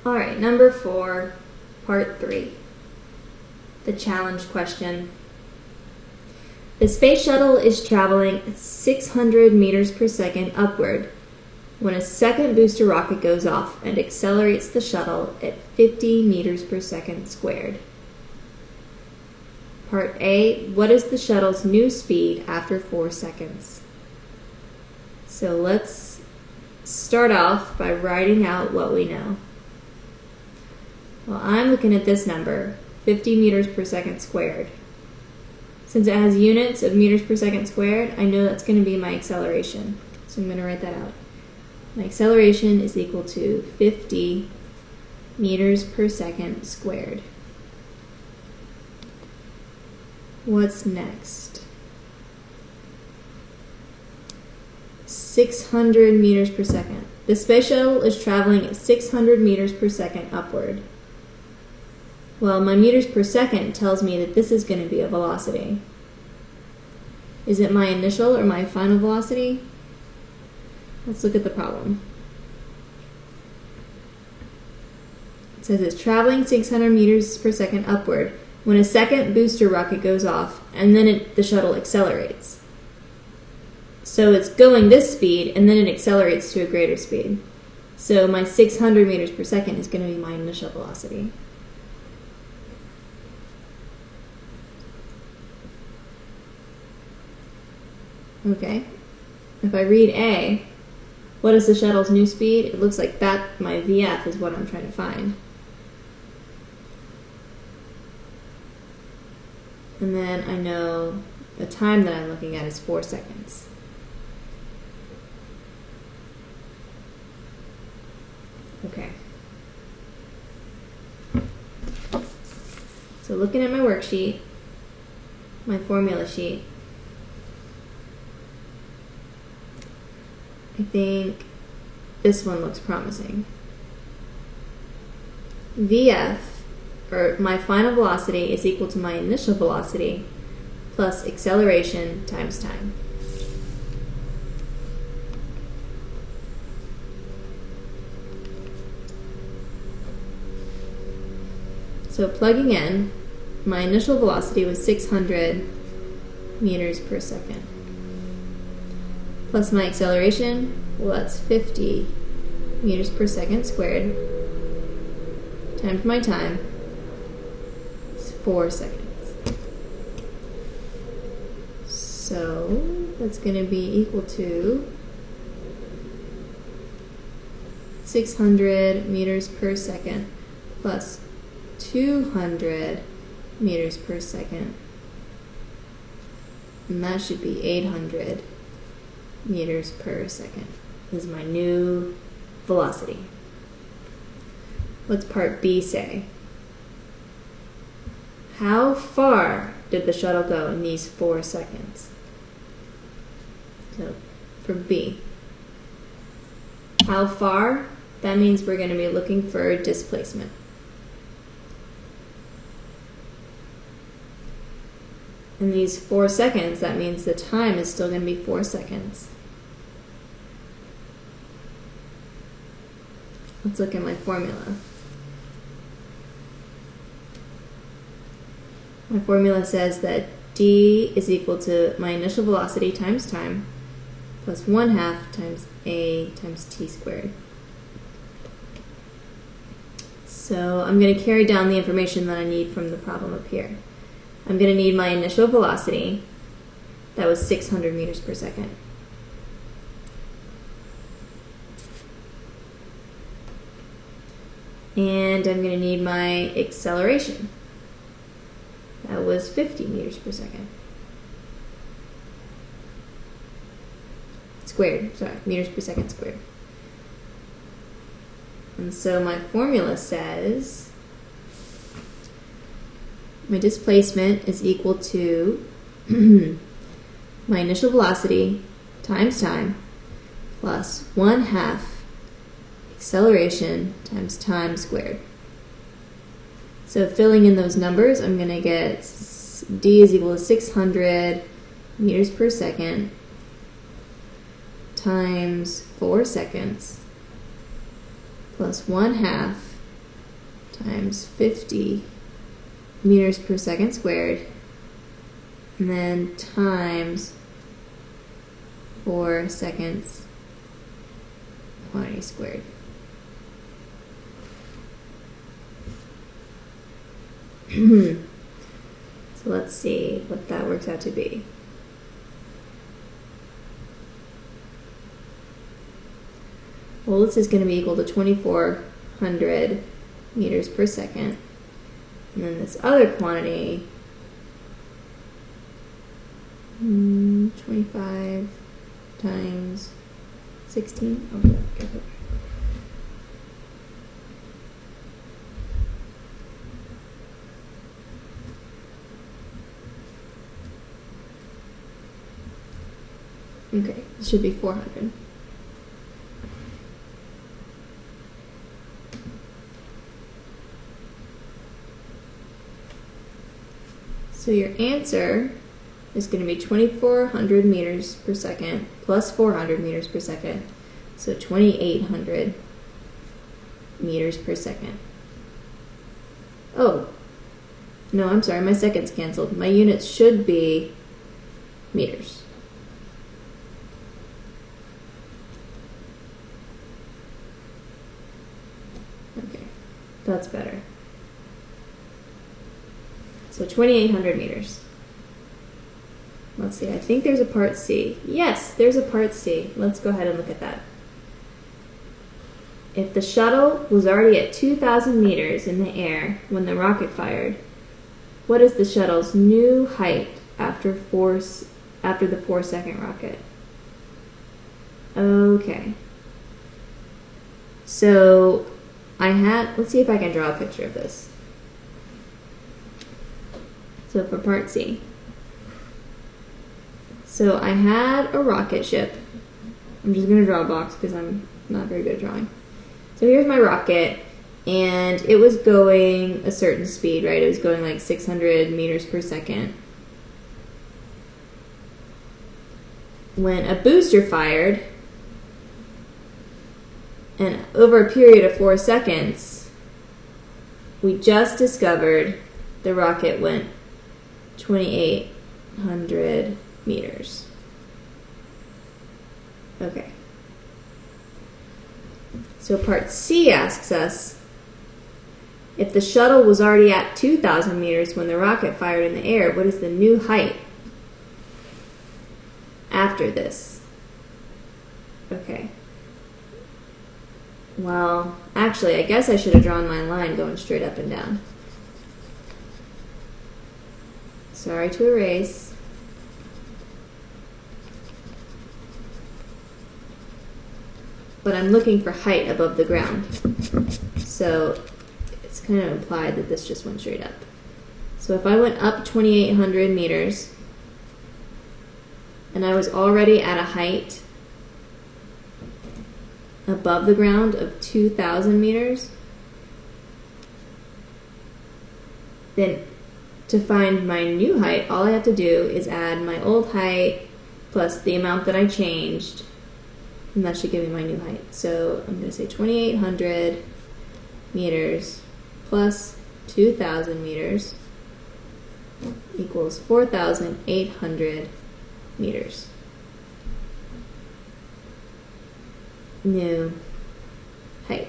Alright, number 4, part 3. The challenge question. The space shuttle is traveling at 600 meters per second upward when a second booster rocket goes off and accelerates the shuttle at 50 meters per second squared. Part A, what is the shuttle's new speed after 4 seconds? So let's start off by writing out what we know. Well, I'm looking at this number, 50 meters per second squared. Since it has units of meters per second squared, I know that's going to be my acceleration. So I'm going to write that out. My acceleration is equal to 50 meters per second squared. What's next? 600 meters per second. The space shuttle is traveling at 600 meters per second upward. Well, my meters per second tells me that this is going to be a velocity. Is it my initial or my final velocity? Let's look at the problem. It says it's traveling 600 meters per second upward when a second booster rocket goes off and then the shuttle accelerates. So it's going this speed and then it accelerates to a greater speed. So my 600 meters per second is going to be my initial velocity. Okay, if I read A, what is the shuttle's new speed? It looks like that, my VF, is what I'm trying to find. And then I know the time that I'm looking at is 4 seconds. Okay. So looking at my worksheet, my formula sheet, I think this one looks promising. VF, or my final velocity, is equal to my initial velocity plus acceleration times time. So plugging in, my initial velocity was 600 meters per second. Plus my acceleration, well, that's 50 meters per second squared times my time is 4 seconds. So that's going to be equal to 600 meters per second plus 200 meters per second, and that should be 800 meters per second is my new velocity. What's part B say? How far did the shuttle go in these 4 seconds? So for B, how far? That means we're going to be looking for displacement. In these 4 seconds, that means the time is still going to be 4 seconds. Let's look at my formula. My formula says that d is equal to my initial velocity times time plus 1/2 times a times t squared. So I'm going to carry down the information that I need from the problem up here. I'm going to need my initial velocity, that was 600 meters per second. And I'm going to need my acceleration, that was 50 meters per second. Squared, sorry, meters per second squared. And so my formula says my displacement is equal to my initial velocity times time plus 1/2 acceleration times time squared. So filling in those numbers, I'm going to get d is equal to 600 meters per second times 4 seconds plus 1/2 times 50 meters per second squared, and then times 4 seconds quantity squared. So let's see what that works out to be. Well, this is going to be equal to 2,400 meters per second. And then this other quantity, 25 times 16. Oh, yeah, okay, it should be 400. So your answer is going to be 2,400 meters per second plus 400 meters per second. So 2,800 meters per second. Oh, no, I'm sorry, my seconds canceled. My units should be meters. Okay, that's better. So 2,800 meters. Let's see, I think there's a part C. Yes, there's a part C. Let's go ahead and look at that. If the shuttle was already at 2,000 meters in the air when the rocket fired, what is the shuttle's new height after the 4-second rocket? Okay. So let's see if I can draw a picture of this. So for part C. So I had a rocket ship. I'm just going to draw a box because I'm not very good at drawing. So here's my rocket, and it was going a certain speed, right? It was going like 600 meters per second. When a booster fired, and over a period of 4 seconds, we just discovered the rocket went 2,800 meters. Okay. So part C asks us, if the shuttle was already at 2,000 meters when the rocket fired in the air, what is the new height after this? Okay. Well, actually, I guess I should have drawn my line going straight up and down. Sorry to erase. But I'm looking for height above the ground. So it's kind of implied that this just went straight up. So if I went up 2,800 meters, and I was already at a height above the ground of 2,000 meters, then to find my new height, all I have to do is add my old height plus the amount that I changed, and that should give me my new height. So I'm going to say 2,800 meters plus 2,000 meters equals 4,800 meters. New height.